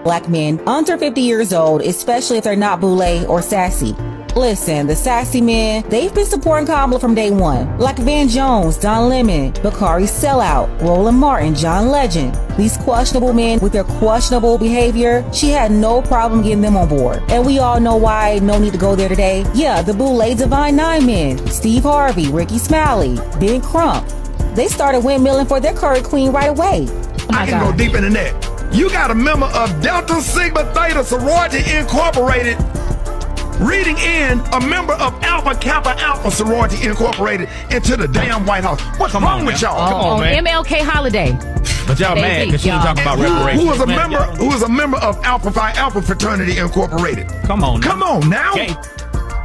black men under 50 years old, especially if they're not boule or sassy. Listen, the sassy men, they've been supporting Kamala from day one. Like Van Jones, Don Lemon, Bakari Sellout, Roland Martin, John Legend. These questionable men with their questionable behavior, she had no problem getting them on board. And we all know why, no need to go there today. Yeah, the Boule Divine Nine men, Steve Harvey, Ricky Smiley, Ben Crump. They started windmilling for their current queen right away. I can go deep into that. You got a member of Delta Sigma Theta Sorority Incorporated reading in a member of Alpha Kappa Alpha Sorority Incorporated into the damn White House. What's wrong with y'all? Come on, man. MLK holiday. But y'all mad because she ain't talking about reparations. Who was a member of Alpha Phi Alpha Fraternity Incorporated? Come on now. Okay.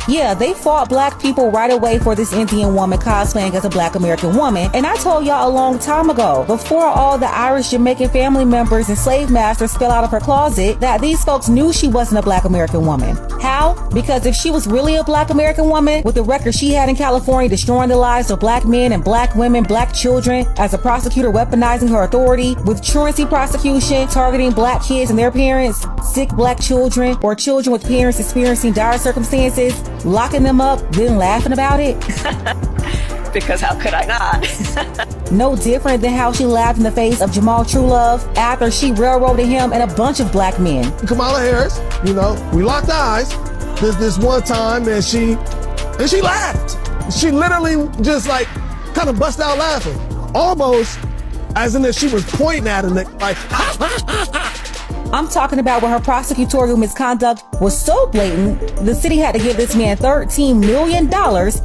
Yeah, they fought black people right away for this Indian woman cosplaying as a black American woman. And I told y'all a long time ago, before all the Irish Jamaican family members and slave masters fell out of her closet, that these folks knew she wasn't a black American woman. How? Because if she was really a black American woman, with the record she had in California destroying the lives of black men and black women, black children, as a prosecutor weaponizing her authority, with truancy prosecution targeting black kids and their parents, sick black children, or children with parents experiencing dire circumstances, locking them up, then laughing about it. Because how could I not? No different than how she laughed in the face of Jamal Truelove after she railroaded him and a bunch of black men. Kamala Harris, we locked eyes this one time and she laughed. She literally just kind of bust out laughing. Almost as in that she was pointing at him like, I'm talking about when her prosecutorial misconduct was so blatant, the city had to give this man $13 million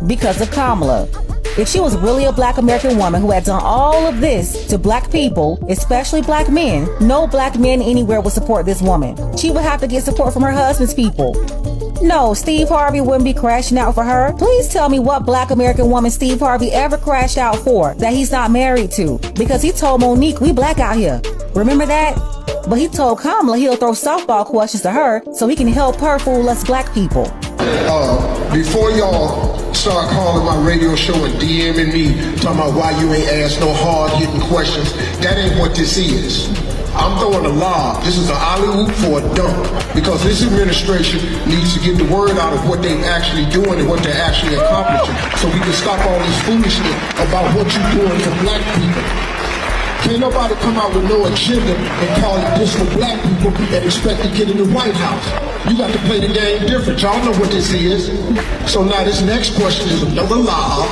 because of Kamala. If she was really a black American woman who had done all of this to black people, especially black men, no black men anywhere would support this woman. She would have to get support from her husband's people. No, Steve Harvey wouldn't be crashing out for her. Please tell me what black American woman Steve Harvey ever crashed out for that he's not married to. Because he told Monique, we black out here. Remember that? But he told Kamala he'll throw softball questions to her so he can help her fool us black people. Before y'all start calling my radio show and DMing me, talking about why you ain't asked no hard-hitting questions, that ain't what this is. I'm throwing a lob. This is an alley-oop for a dunk. Because this administration needs to get the word out of what they're actually doing and what they're actually accomplishing. So we can stop all this foolishness about what you're doing for black people. Can't nobody come out with no agenda and call it this for black people and expect to get in the White House. You got to play the game different. Y'all know what this is. So now this next question is another lob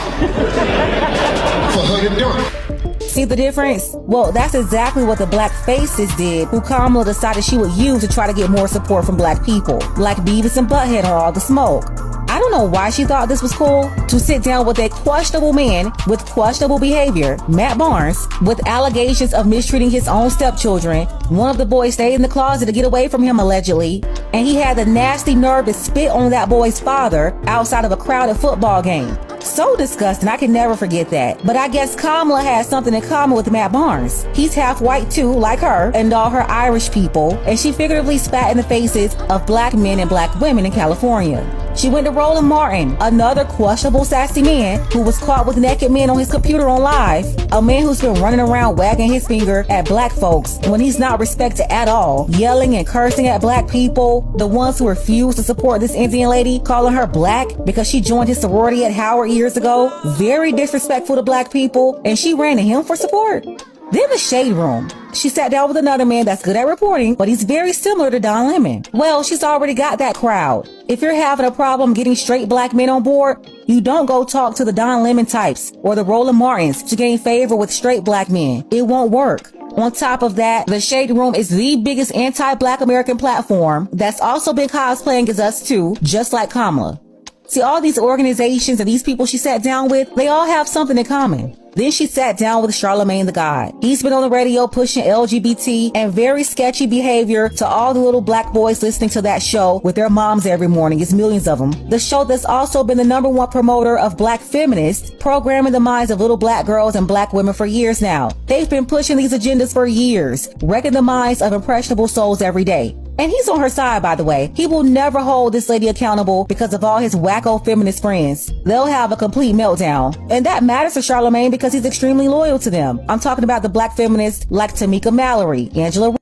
for her to dunk. See the difference? Well, that's exactly what the black faces did, who Kamala decided she would use to try to get more support from black people. Like Beavis and Butthead or All the Smoke. I don't know why she thought this was cool, to sit down with a questionable man with questionable behavior, Matt Barnes, with allegations of mistreating his own stepchildren. One of the boys stayed in the closet to get away from him, allegedly, and he had the nasty nerve to spit on that boy's father outside of a crowded football game. So disgusting, I can never forget that. But I guess Kamala has something in common with Matt Barnes. He's half white too, like her, and all her Irish people, and she figuratively spat in the faces of black men and black women in California. She went to Roland Martin, another questionable sassy man who was caught with naked men on his computer on live. A man who's been running around wagging his finger at black folks when he's not respected at all, yelling and cursing at black people, the ones who refuse to support this Indian lady, calling her black because she joined his sorority at Howard years ago. Very disrespectful to black people, and she ran to him for support. Then the shade room. She sat down with another man that's good at reporting, but he's very similar to Don Lemon. Well, she's already got that crowd. If you're having a problem getting straight black men on board, you don't go talk to the Don Lemon types or the Roland Martins to gain favor with straight black men. It won't work. On top of that, the Shade Room is the biggest anti-black American platform that's also been cosplaying as us too, just like Kamala. See, all these organizations and these people she sat down with, they all have something in common. Then she sat down with Charlamagne the God. He's been on the radio pushing LGBT and very sketchy behavior to all the little black boys listening to that show with their moms every morning. It's millions of them. The show that's also been the #1 promoter of black feminists, programming the minds of little black girls and black women for years now. They've been pushing these agendas for years, wrecking the minds of impressionable souls every day. And he's on her side, by the way. He will never hold this lady accountable because of all his wacko feminist friends. They'll have a complete meltdown. And that matters to Charlamagne because he's extremely loyal to them. I'm talking about the black feminists like Tamika Mallory, Angela